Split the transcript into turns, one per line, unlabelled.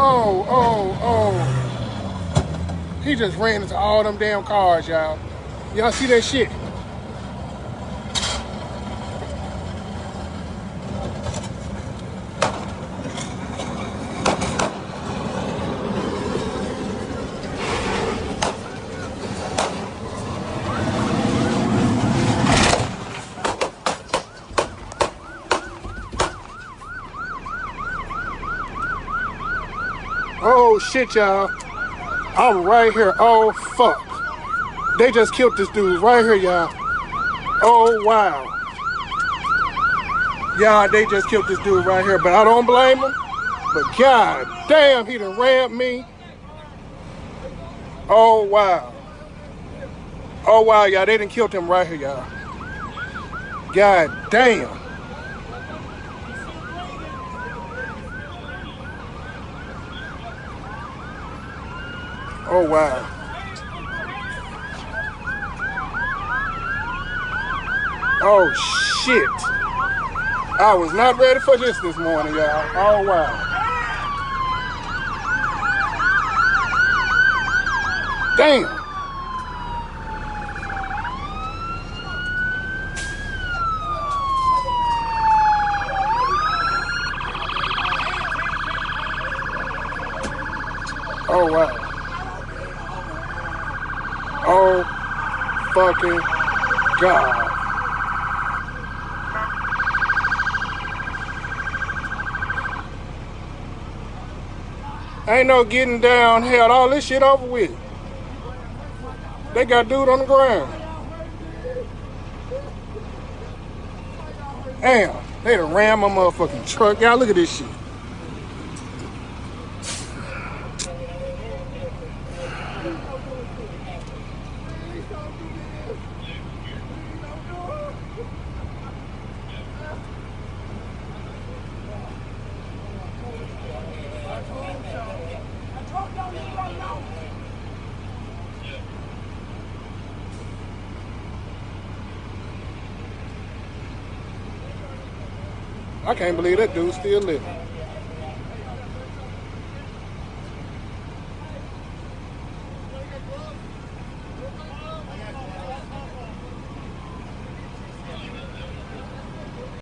Oh, oh, oh. He just ran into all them damn cars, y'all. Y'all see that shit? Oh shit, y'all. I'm right here. Oh fuck. They just killed this dude right here, y'all. Oh wow. Y'all, they just killed this dude right here, but I don't blame him. But god damn, he done rammed me. Oh wow. Oh wow, y'all, they done killed him right here, y'all. God damn. Oh wow. Oh shit. I was not ready for this morning, y'all. Oh wow. Damn. Oh wow. Oh fucking god. Ain't no getting down, hell, all this shit over with. They got dude on the ground. Damn, they done ran my motherfucking truck. Y'all look at this shit. I can't believe that dude's still living.